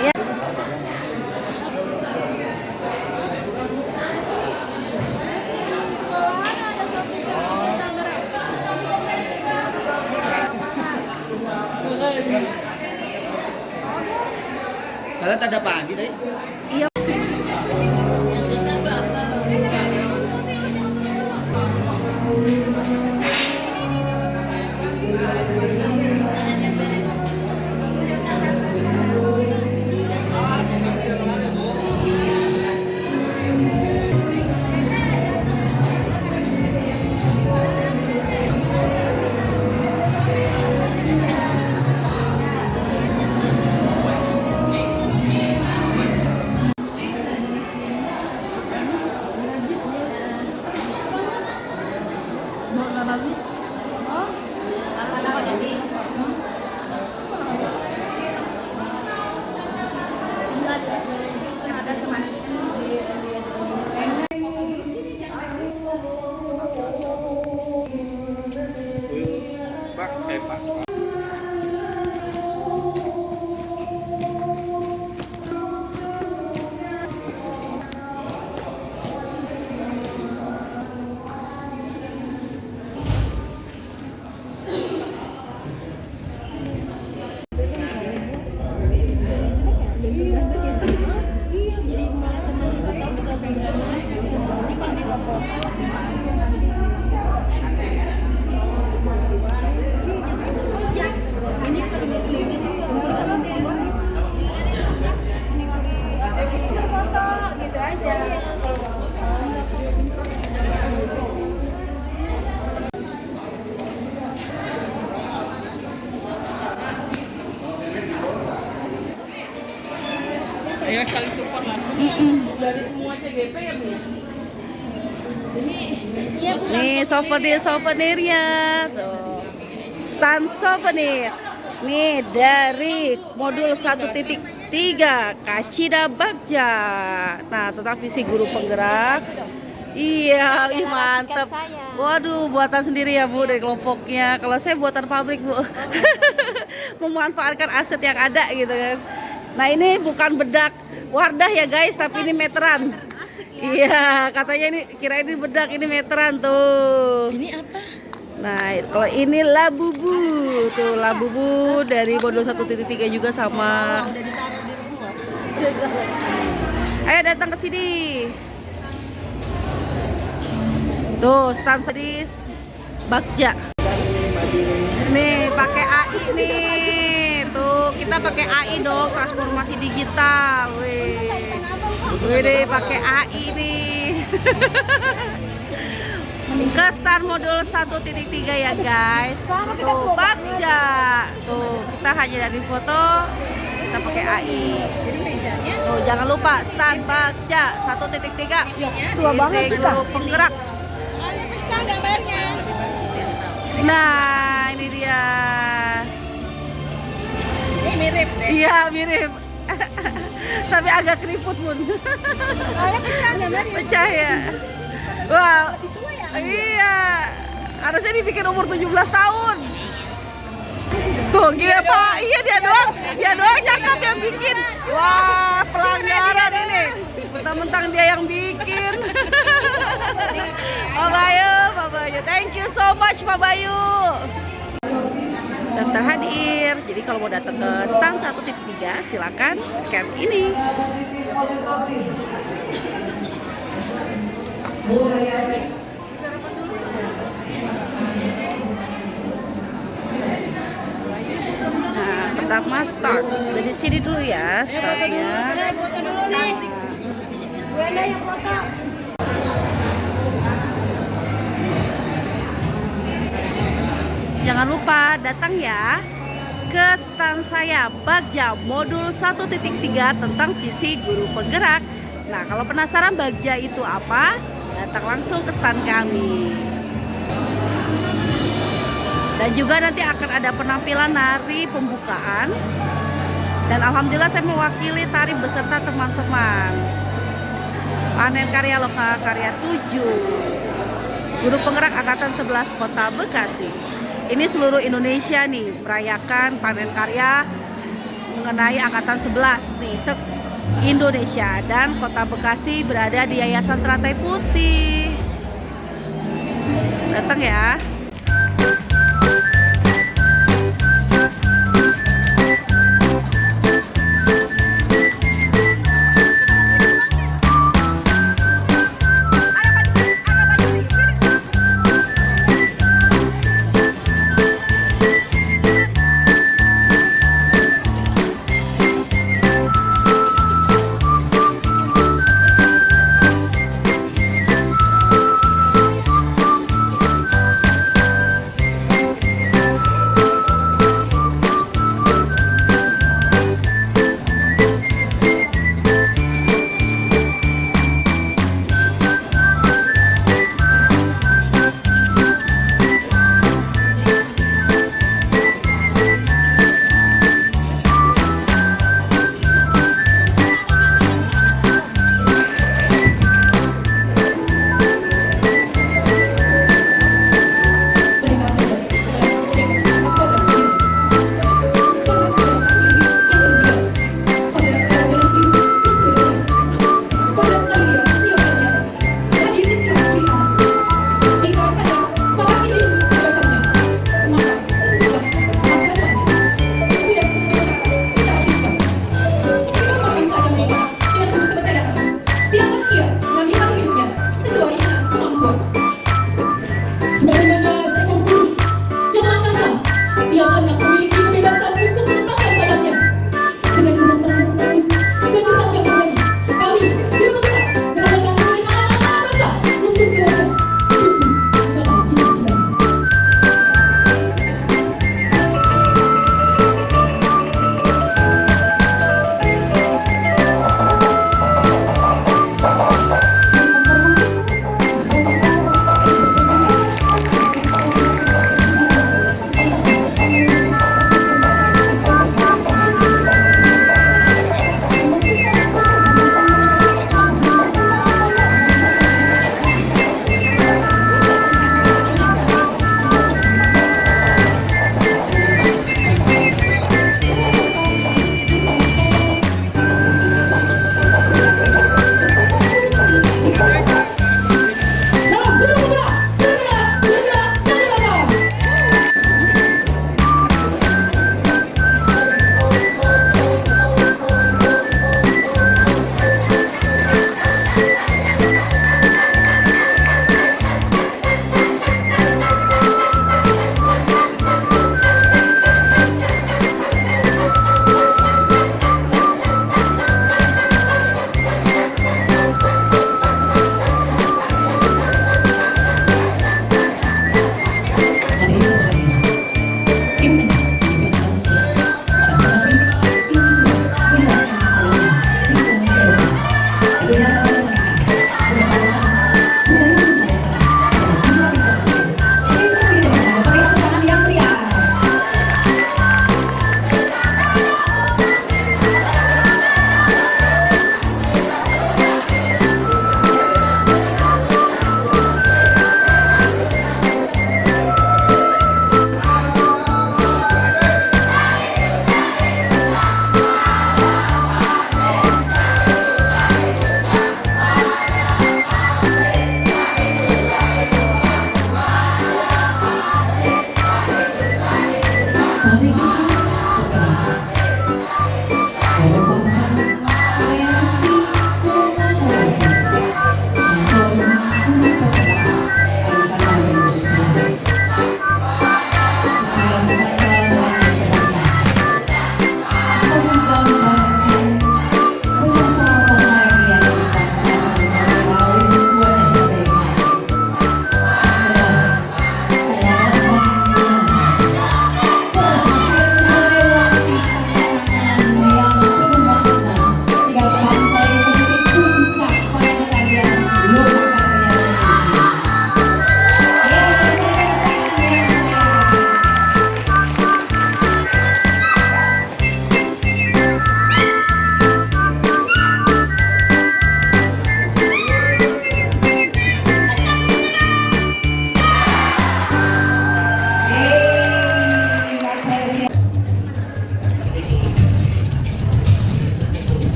Ya. Salad ada pagi tadi. Iya. Ayo saling support lah. Dari semua CGP ya Bu ya. Nih souvenirnya tuh. Stand souvenir. Nih dari modul 1.3 Kacida Bagja. Nah, tentang visi guru penggerak. Iya, ih, mantap. Waduh, buatan sendiri ya Bu dari kelompoknya. Kalau saya buatan pabrik Bu. Memanfaatkan aset yang ada gitu kan. Nah, ini bukan bedak Wardah ya guys, tapi ini meteran. Iya, katanya ini kira ini bedak, ini meteran tuh. Ini apa? Nah, kalau ini labubu, tuh labubu dari modul 1.3 juga sama. Udah ditaruh di rumah. Ayo datang ke sini. Tuh, stand sedis Bagja. Nih, pakai AI nih. Tuh, kita pakai AI dong, transformasi digital. Wih. Wih deh, pakai AI nih. Ke stand modul 1.3 ya guys. Tuh, Bagja. Tuh, kita hanya dari foto, kita pakai AI. Jadi mejanya Tuh, jangan lupa stand Bagja 1.3. tua banget guru penggerak. pecah gambarnya. Nah, ini dia. Ini mirip deh. Iya, mirip. Tapi agak keriput pun. Soalnya pecah gambarnya. Pecah ya. Wah. Iya. Harusnya dibikin umur 17 tahun. Tuh, gila Pak. Iya, dia doang cakep yang bikin. Wah, pelanggaran ini. Mentang-mentang dia yang bikin. Pak Bayu. Thank you so much Pak Bayu. Daftar hadir. Jadi kalau mau datang ke stand 1.3 silakan scan ini. Nah, pertama start. Dari sini dulu ya startnya. Foto dulu nih. Gue ada yang foto. Jangan lupa datang ya ke stand saya Bagja modul 1.3 tentang visi guru penggerak. Nah, kalau penasaran Bagja itu apa? Datang langsung ke stand kami. Dan juga nanti akan ada penampilan nari pembukaan. Dan alhamdulillah saya mewakili tari beserta teman-teman. Panen karya lokal karya 7. Guru penggerak angkatan 11 Kota Bekasi. Ini seluruh Indonesia nih merayakan panen karya mengenai Angkatan 11 nih, Indonesia, dan Kota Bekasi berada di Yayasan Teratai Putih. Datang ya.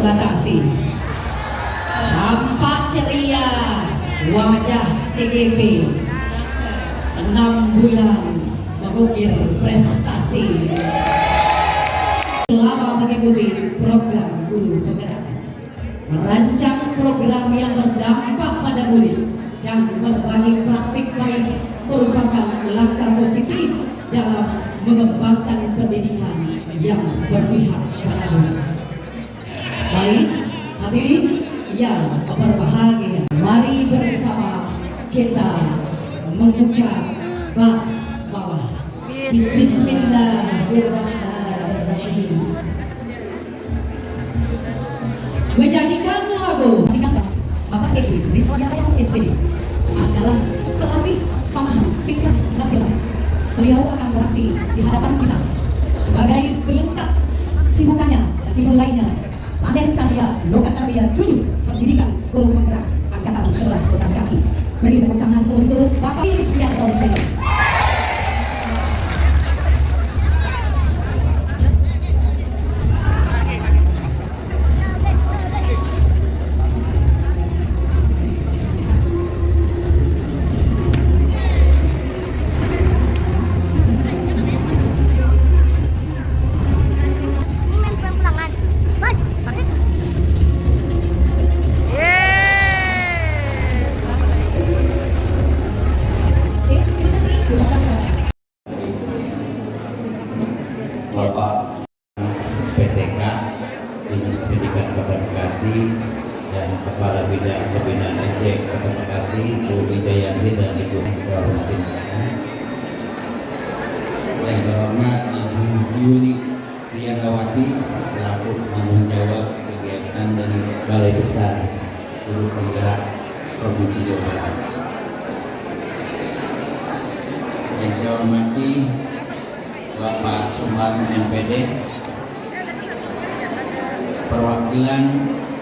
terbatasi. Tampak ceria wajah CGP 6 bulan mengukir prestasi selama mengikuti program guru penggerak, merancang program yang berdampak pada murid dan berbagi praktik baik merupakan langkah positif dalam mengembangkan pendidikan yang berpihak pada murid. Baik, hadirin yang berbahagia, mari bersama kita mengucap basmalah. Bismillahirrahmanirrahim. Menjanjikan lagu Bapak Eki Rizkyana SPD adalah pelatih pemahaman tingkat nasional. Beliau akan beraksi di hadapan kita sebagai peletak timbukannya dan timbul lainnya panen karya logat karya 7 pendidikan guru penggerak angkatan 11 Kota Bekasi. Beri tepuk tangan untuk Bapak Rizkyana SPD. Bapak PTK Dinas Pendidikan Kota Bekasi dan Kepala Bidang Pembinaan SD Kota Bekasi, Bu Wijayanti dan Ibu yang saya hormati. Yang terhormat Ibu Yuni Priyanawati selaku penanggung jawab kegiatan dari Balai Besar Guru Penggerak Provinsi Jawa Barat. Yang saya hormati Bapak Sumarno MPD, perwakilan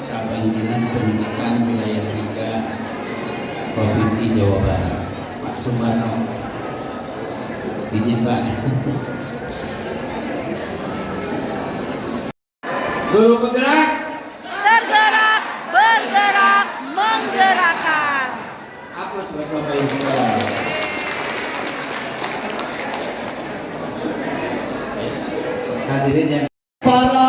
Cabang Dinas Pendidikan Wilayah 3 Provinsi Jawa Barat. Pak Sumarno, izin Pak. Guru penggerak, Tergerak, bergerak, menggerakkan. aplaus buat Bapak Ibu sekalian. Hadirin yang para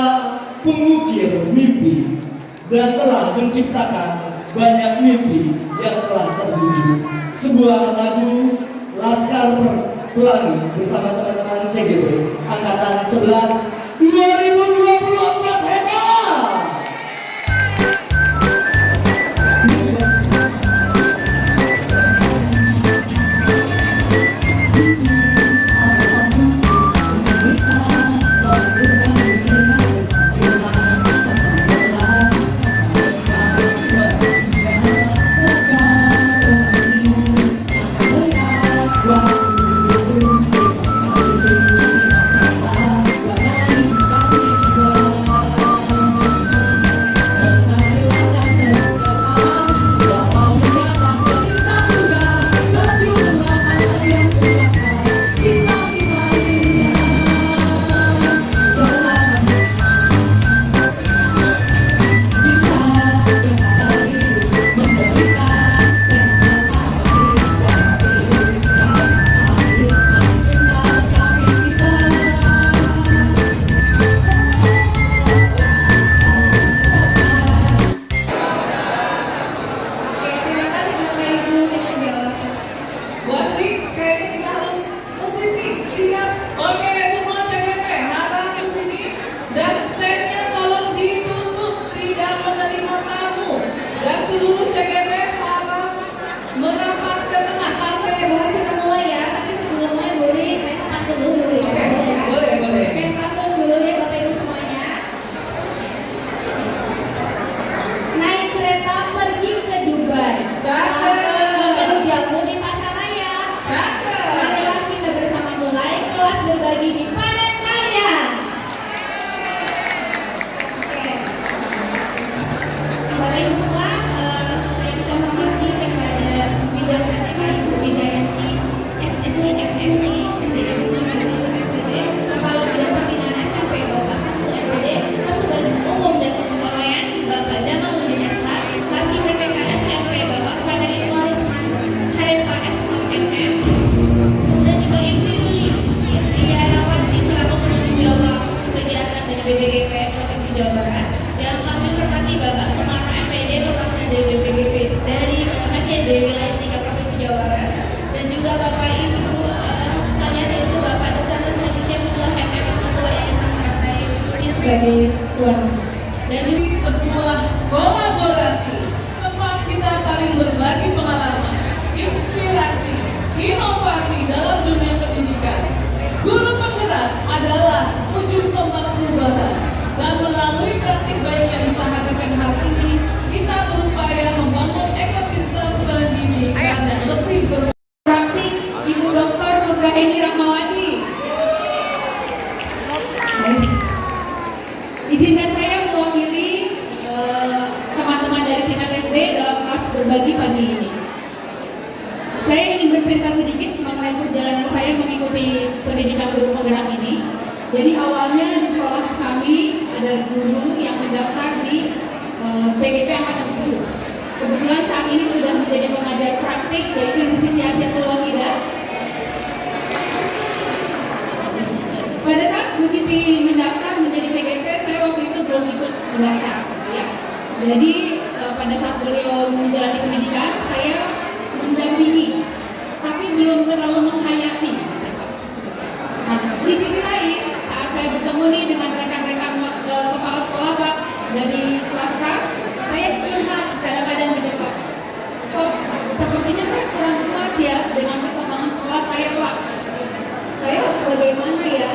pengukir mimpi dan telah menciptakan banyak mimpi yang telah terwujud. Sebuah lagu Laskar Pelangi bersama teman-teman CGP Angkatan 11 2024 hebat. Kepala Bidang Pembinaan SMP Bapak Samsu MPD, Sebagai Umum dan Kepegawaian Yang kami hormati Bapak Sumarno MPD, perwakilan dari BPBP dari HCD wilayah 3 Provinsi Jawa Barat, dan juga Bapak Ibu sekalian, yaitu Bapak Dr. Resmati Syaifullah MM, Ketua Yayasan Partai Putih sebagai tuan rumah. Dan jadi sebuah kolaborasi tempat kita saling berbagi pengalaman, inspirasi, inovasi dalam dunia pendidikan. Guru penggerak adalah ujung tombak perubahan, dan melalui praktik baik yang kita hadirkan hari ini, kita berupaya membangun ekosistem pendidikan yang lebih Praktik Ibu Dr. Nugraini Rahmawati. Izinkan saya mewakili teman-teman dari tingkat SD dalam kelas berbagi pagi ini. Saya ingin bercerita sedikit mengenai perjalanan saya mengikuti pendidikan guru penggerak ini. Jadi awalnya di sekolah kami ada guru yang mendaftar di CGP Angkatan 7. Kebetulan saat ini sudah menjadi pengajar praktik, yaitu Ibu Siti Asiatul Wahidah. Pada saat Bu Siti mendaftar menjadi CGP, saya waktu itu belum ikut mendaftar. Ya. Jadi pada saat beliau menjalani pendidikan, saya mendampingi, tapi belum terlalu menghayati. Nah, di sisi lain, saat saya bertemu nih dengan rekan-rekan kepala sekolah Pak dari swasta, saya curhat kadang-kadang gitu Pak. Kok sepertinya saya kurang puas ya dengan perkembangan sekolah saya Pak. Saya harus bagaimana ya?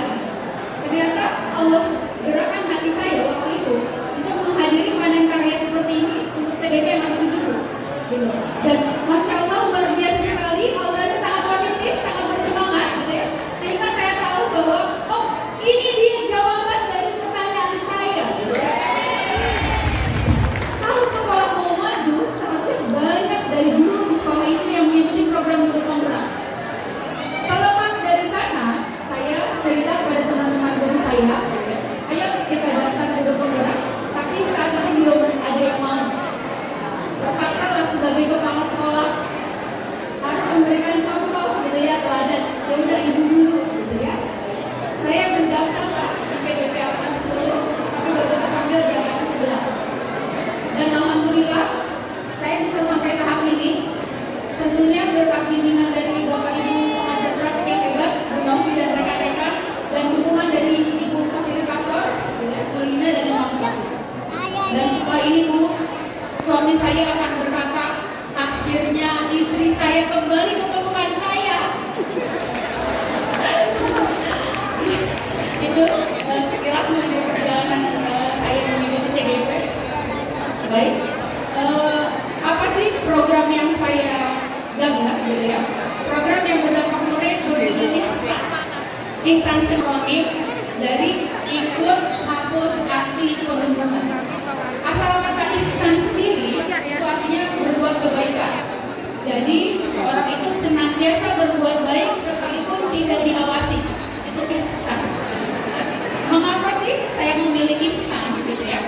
Ternyata Allah gerakan hati saya waktu itu untuk menghadiri panen karya seperti ini untuk CGP yang akan gitu. Dan Masya Allah luar biasa sekali, auranya sangat positif, sangat bersemangat gitu ya. Sehingga saya tahu bahwa oh ini dia jawaban dari pertanyaan saya gitu ya. Kalau sekolah mau maju, seharusnya banyak dari guru di sekolah itu yang mengikuti program guru penggerak. Selepas dari sana, saya cerita pada teman-teman guru saya, gitu ya. Ayo kita daftar guru penggerak, tapi saat itu belum ada yang mau. Terpaksa lah sebagai kepala sekolah harus memberikan contoh gitu ya, teladan. Ya udah ibu dulu gitu ya. Saya mendaftar lah di CBP Angkatan 10, tapi baru terpanggil di Angkatan 11. Dan alhamdulillah saya bisa sampai tahap ini. Tentunya berkat bimbingan dari Bapak Ibu pengajar praktik yang hebat, Bu Novi dan rekan-rekan, dan dukungan dari Ibu fasilitator, Bu Lina dan teman-teman. Dan setelah ini Bu, suami saya akan berkata, akhirnya istri saya kembali ke pelukan saya. Itu sekilas mengenai perjalanan saya mengikuti CGP. Baik, apa sih program yang saya gagas gitu ya? Program yang berdampak murid berjudul Ihsan Sinkronik dari Ikut Hapus Aksi Pengunjungan. Asal kata ihsan sendiri itu artinya berbuat kebaikan. Jadi seseorang itu senantiasa berbuat baik sekalipun tidak diawasi. Itu ihsan. Mengapa sih saya memilih ihsan gitu ya?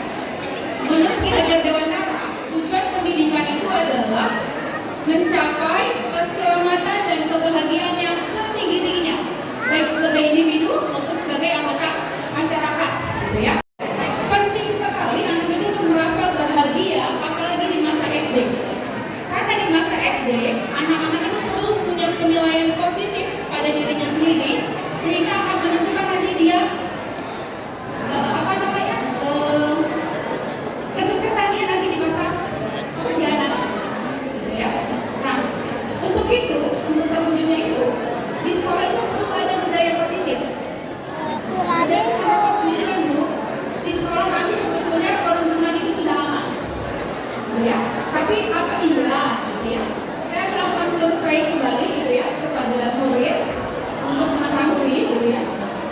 Menurut Ki Hajar Dewantara, tujuan pendidikan itu adalah mencapai keselamatan dan kebahagiaan yang setinggi-tingginya, baik sebagai individu maupun sebagai anggota masyarakat, gitu ya. Penting sekali anak itu untuk merasa bahagia, apalagi di masa SD. Karena di masa SD, anak-anak itu perlu punya penilaian positif pada dirinya sendiri, sehingga akan menentukan nanti dia kesuksesan dia nanti di masa pekerjaan, gitu ya. Nah, untuk itu, untuk terwujudnya itu, di sekolah itu perlu ada budaya positif. Berdasarkan Bapak Pendidikan Bu, di sekolah kami sebetulnya perundungan itu sudah aman, gitu ya. Tapi apa iya, gitu ya? Saya melakukan survei kembali, gitu ya, kepada murid untuk mengetahui, gitu ya.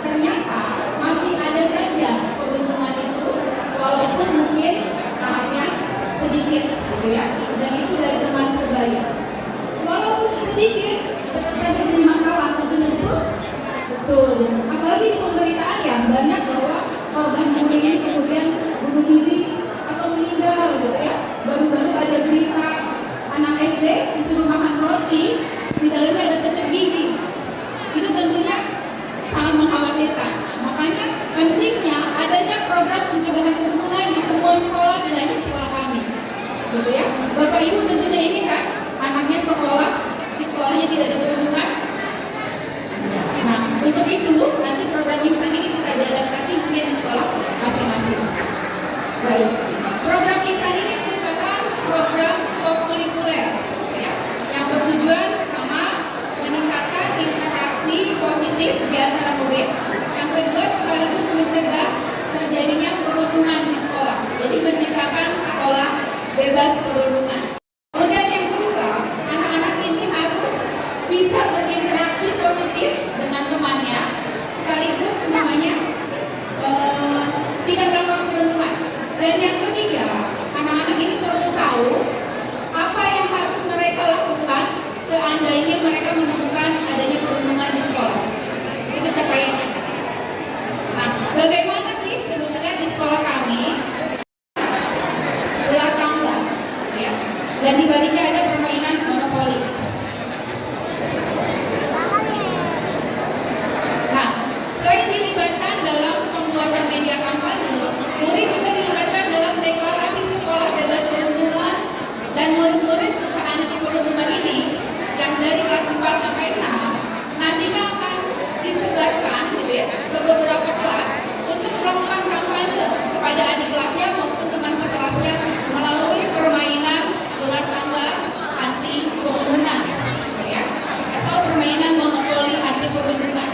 Ternyata masih ada saja perundungan itu, walaupun mungkin tahapnya sedikit, gitu ya. Dan itu dari teman sebaya. Walaupun sedikit, tetap saja jadi masalah, tentunya betul. Betul. Apalagi di pemberitaan ya banyak bahwa korban bully ini kemudian bunuh diri atau meninggal, gitu ya. Baru-baru ada berita ekskulikuler, ya, yang bertujuan pertama meningkatkan interaksi positif di antara murid. Yang kedua sekaligus mencegah terjadinya perundungan di sekolah. Jadi menciptakan sekolah bebas perundungan. Kemudian yang kedua, anak-anak ini harus bisa berinteraksi positif dengan temannya, sekaligus namanya tidak melakukan perundungan. Dan yang ketiga, anak-anak ini perlu tahu apa yang harus mereka lakukan seandainya mereka menemukan adanya perundungan di sekolah. Itu capaiannya. Nah, bagaimana sih sebetulnya di sekolah kami gelar tangga, ya, dan di baliknya ada permainan monopoli. Nah, selain dilibatkan dalam pembuatan media kampanye, murid juga dilibatkan dalam deklarasi sekolah bebas perundungan, dan murid-murid duta anti perundungan ini yang dari kelas 4 sampai 6 nantinya akan disebarkan gitu ya, ke beberapa kelas untuk melakukan kampanye kepada adik kelasnya maupun teman sekelasnya melalui permainan ular tangga anti perundungan, ya, atau permainan monopoli anti perundungan.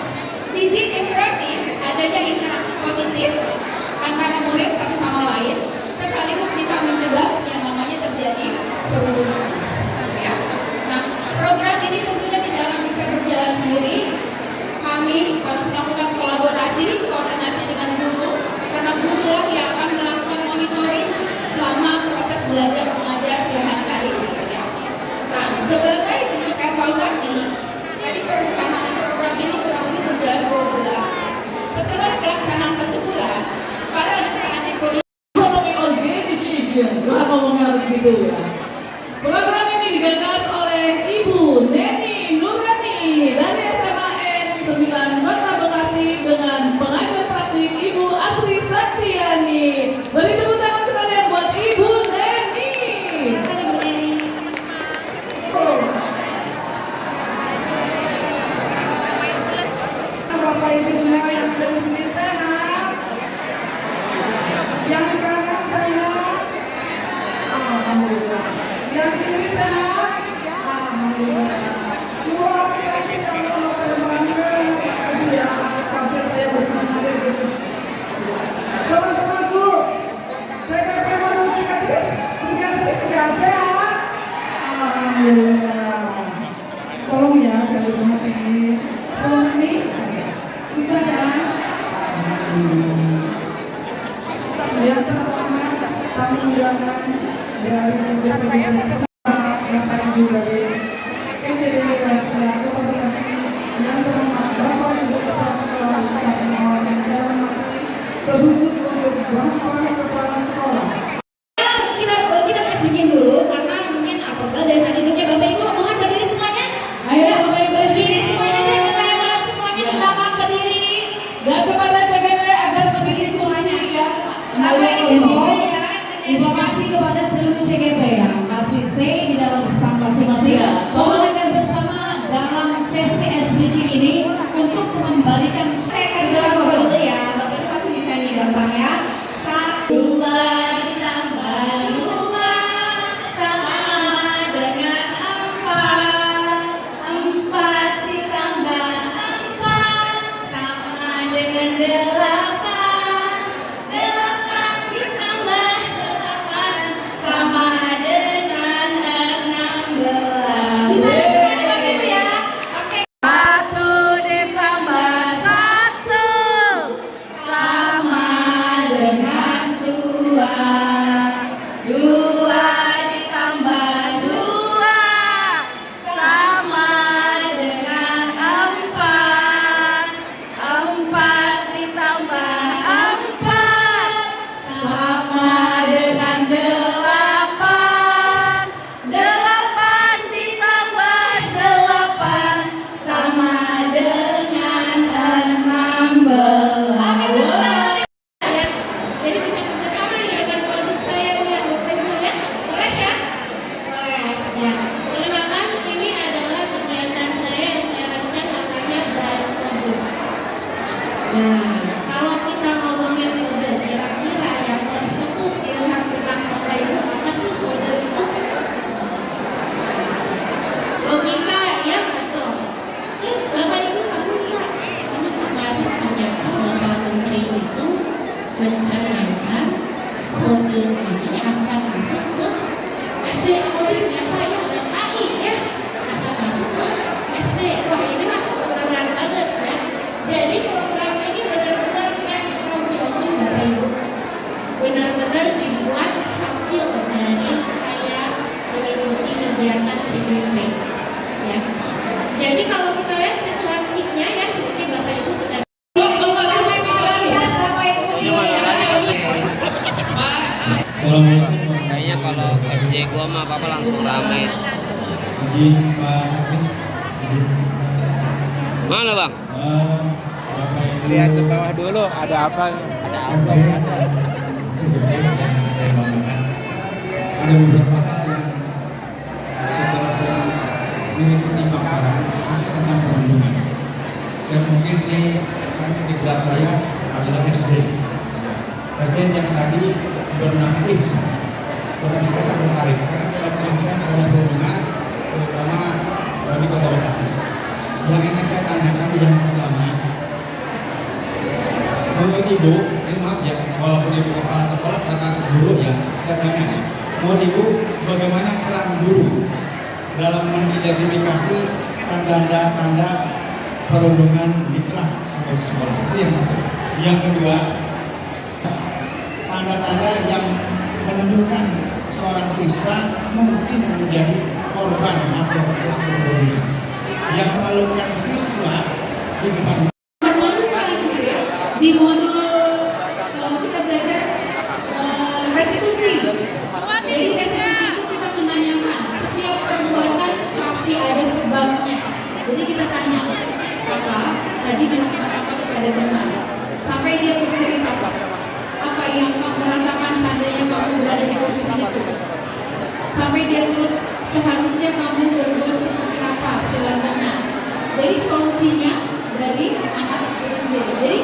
Di sini berarti adanya interaksi positif antara murid satu sama lain, sekaligus kita mencegah yang namanya terjadi perundungan. Ya. Nah, program ini tentunya tidak akan bisa berjalan sendiri. Kami harus melakukan kolaborasi, koordinasi dengan guru, karena guru lah yang akan melakukan monitoring selama proses belajar mengajar sehari-hari. Ya. Nah, sebagai bentuk evaluasi, dari perencanaan program ini kurang lebih berjalan 2 bulan. Setelah pelaksanaan 1 bulan, para duta anti Economy Organization, wah ngomongnya harus gitu ya. Program ini digagas oleh Ibu Neni Nurani dari SMAN 9 Kota Bekasi dengan pengajar praktik Ibu Asri Saktiani. Beri tepuk tangan sekalian buat Ibu Neni. Bapak Ibu semua yang ada di sini sehat, yang kanan sehat, alhamdulillah, yang kiri sehat, alhamdulillah. Ibu hati-hati ya Allah, banget, makasih ya, pasti saya berterima kasih ke sini. Ya. Teman-temanku, saya kira mau tiga sehat, alhamdulillah. Tolong ya, saya berterima kasih. 10 menit aja. Bisa kan? Yang terhormat tamu undangan dari BPDB, Bapak Ibu dari KCD Kota Bekasi, yang terhormat Bapak Ibu Kepala Sekolah, staf pengawas yang saya hormati, terkhusus untuk Bapak Kepala Sekolah. Kita kasih bikin dulu karena mungkin apabila dari tadi duduknya Bapak Ibu omongan berdiri semuanya. Ayo Bapak Ibu berdiri semuanya, saya minta yang lain semuanya di belakang berdiri. Dan kepada CGP agar mengisi kursi ya. Terima kasih kepada seluruh CGP ya, masih stay di dalam stand masing-masing. Mohon agar bersama dalam sesi ice breaking ini untuk mengembalikan. Saya kasih contoh dulu ya, Bapak Ibu pasti bisa nih gampang ya. 1 ditambah 2 sama dengan 4. 4 ditambah 4 sama dengan 8. 8 ditambah 8 sama dengan 16. Bisa semuanya Bapak Ibu ya? Oke. 1 ditambah 1. Assalamualaikum. Kayaknya kalau SD gua mah apa langsung rame. Izin Pak Sakris, izin. Mana bang? Bapak Ibu. Lihat ke bawah dulu, ada apa? Ada apa? Saya banggakan. Ada beberapa hal yang setelah saya mengikuti paparan khususnya tentang perlindungan. Saya mungkin ini karena titik berat saya adalah SD. SD yang tadi bernama Ihsan. Bernama saya sangat tertarik karena selalu concern adalah perlindungan, terutama di Kota Bekasi. Yang ingin saya tanyakan yang pertama, menurut Ibu, ini maaf ya, walaupun Ibu kepala sekolah karena guru ya, saya tanya ya, menurut Ibu bagaimana peran guru dalam mengidentifikasi tanda-tanda perundungan di kelas atau di sekolah? Itu yang satu. Yang kedua, tanda-tanda yang menunjukkan seorang siswa mungkin menjadi korban atau pelaku perundungan. Yang memalukan siswa di depan Memalukan gitu ya. Di modul kita belajar restitusi. Jadi restitusi itu kita menanyakan setiap perbuatan pasti ada sebabnya. Jadi kita tanya, apa tadi melakukan apa kepada teman, sampai dia bercerita apa yang kamu rasakan seandainya kamu berada di posisi itu, sampai dia terus seharusnya kamu berbuat seperti apa selanjutnya. Jadi solusinya dari anak itu sendiri. Jadi